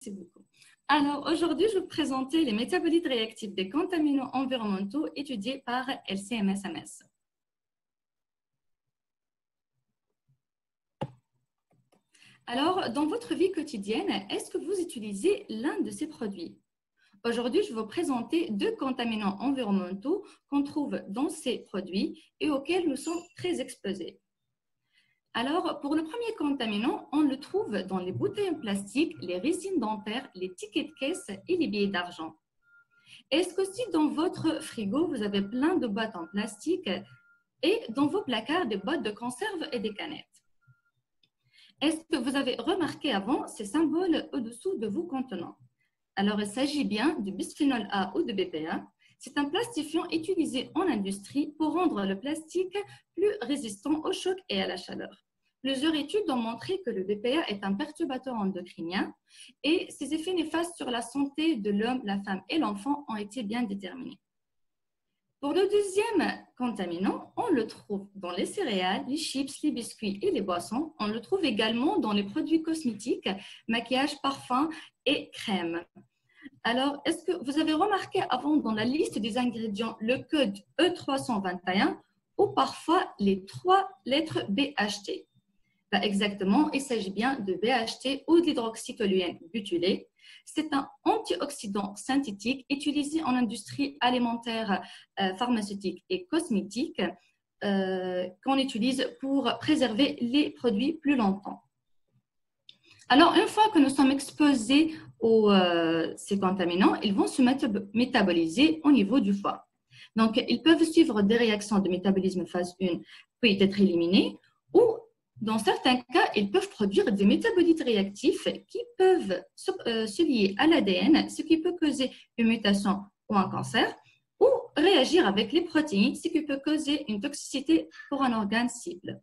Merci beaucoup. Alors, aujourd'hui, je vais vous présenter les métabolites réactifs des contaminants environnementaux étudiés par LCMS-MS. Alors, dans votre vie quotidienne, est-ce que vous utilisez l'un de ces produits? Aujourd'hui, je vais vous présenter deux contaminants environnementaux qu'on trouve dans ces produits et auxquels nous sommes très exposés. Alors, pour le premier contaminant, on le trouve dans les bouteilles en plastique, les résines dentaires, les tickets de caisse et les billets d'argent. Est-ce qu'aussi dans votre frigo, vous avez plein de boîtes en plastique et dans vos placards, des boîtes de conserve et des canettes? Est-ce que vous avez remarqué avant ces symboles au-dessous de vos contenants? Alors, il s'agit bien du bisphénol A ou de BPA. C'est un plastifiant utilisé en industrie pour rendre le plastique plus résistant au choc et à la chaleur. Plusieurs études ont montré que le BPA est un perturbateur endocrinien et ses effets néfastes sur la santé de l'homme, la femme et l'enfant ont été bien déterminés. Pour le deuxième contaminant, on le trouve dans les céréales, les chips, les biscuits et les boissons. On le trouve également dans les produits cosmétiques, maquillage, parfum et crème. Alors, est-ce que vous avez remarqué avant dans la liste des ingrédients le code E321 ou parfois les 3 lettres BHT? Exactement, il s'agit bien de BHT ou de l'hydroxytoluène butylé. C'est un antioxydant synthétique utilisé en industrie alimentaire, pharmaceutique et cosmétique qu'on utilise pour préserver les produits plus longtemps. Alors, une fois que nous sommes exposés ces contaminants, ils vont se métaboliser au niveau du foie. Donc, ils peuvent suivre des réactions de métabolisme phase 1, puis être éliminés, ou dans certains cas, ils peuvent produire des métabolites réactifs qui peuvent se lier à l'ADN, ce qui peut causer une mutation ou un cancer, ou réagir avec les protéines, ce qui peut causer une toxicité pour un organe cible.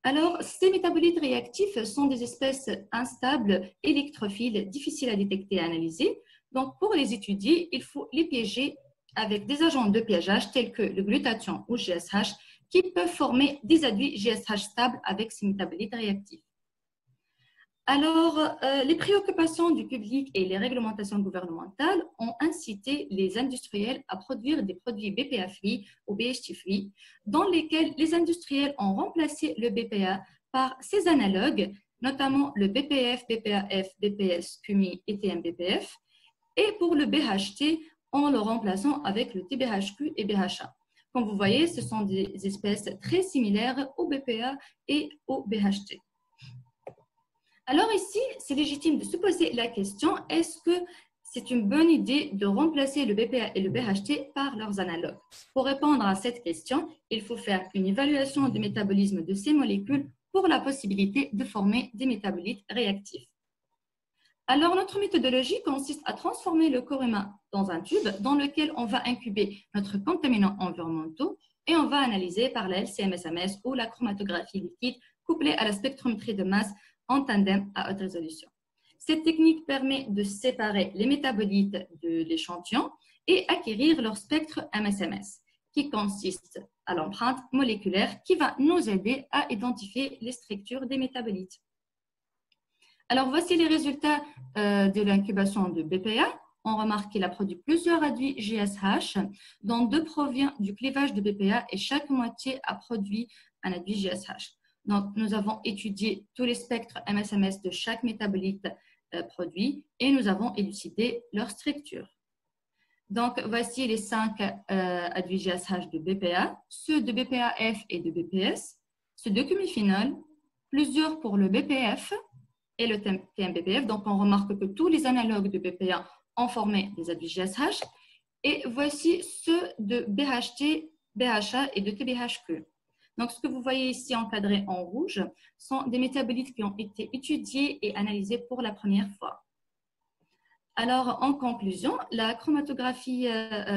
Alors, ces métabolites réactifs sont des espèces instables, électrophiles, difficiles à détecter et à analyser. Donc, pour les étudier, il faut les piéger avec des agents de piégeage tels que le glutathion ou GSH qui peuvent former des adduits GSH stables avec ces métabolites réactifs. Alors, les préoccupations du public et les réglementations gouvernementales ont incité les industriels à produire des produits BPA-free ou BHT-free, dans lesquels les industriels ont remplacé le BPA par ses analogues, notamment le BPF, BPAF, BPS, QMI et TMBPF, et pour le BHT, en le remplaçant avec le TBHQ et BHA. Comme vous voyez, ce sont des espèces très similaires au BPA et au BHT. Alors ici, c'est légitime de se poser la question, est-ce que c'est une bonne idée de remplacer le BPA et le BHT par leurs analogues? Pour répondre à cette question, il faut faire une évaluation du métabolisme de ces molécules pour la possibilité de former des métabolites réactifs. Alors, notre méthodologie consiste à transformer le corps humain dans un tube dans lequel on va incuber notre contaminant environnementaux et on va analyser par la LCMS-MS ou la chromatographie liquide couplée à la spectrométrie de masse en tandem à haute résolution. Cette technique permet de séparer les métabolites de l'échantillon et acquérir leur spectre MS-MS, qui consiste à l'empreinte moléculaire qui va nous aider à identifier les structures des métabolites. Alors, voici les résultats de l'incubation de BPA. On remarque qu'il a produit plusieurs adduits GSH, dont 2 provient du clivage de BPA et chaque moitié a produit un adduit GSH. Donc, nous avons étudié tous les spectres MS-MS de chaque métabolite produit et nous avons élucidé leur structure. Donc, voici les 5 adduits GSH de BPA, ceux de BPAF et de BPS, ceux de cumiphénol, plusieurs pour le BPF et le TMBPF. Donc, on remarque que tous les analogues de BPA ont formé des adduits GSH. Et voici ceux de BHT, BHA et de TBHQ. Donc, ce que vous voyez ici encadré en rouge sont des métabolites qui ont été étudiés et analysés pour la première fois. Alors, en conclusion, la chromatographie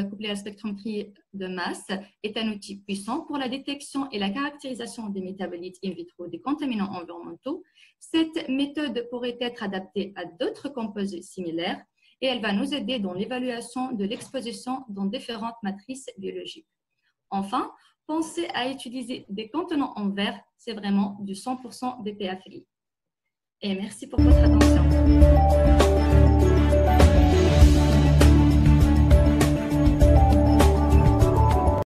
couplée à la spectrométrie de masse est un outil puissant pour la détection et la caractérisation des métabolites in vitro des contaminants environnementaux. Cette méthode pourrait être adaptée à d'autres composés similaires et elle va nous aider dans l'évaluation de l'exposition dans différentes matrices biologiques. Enfin, pensez à utiliser des contenants en verre, c'est vraiment du 100% BPA free. Et merci pour votre attention.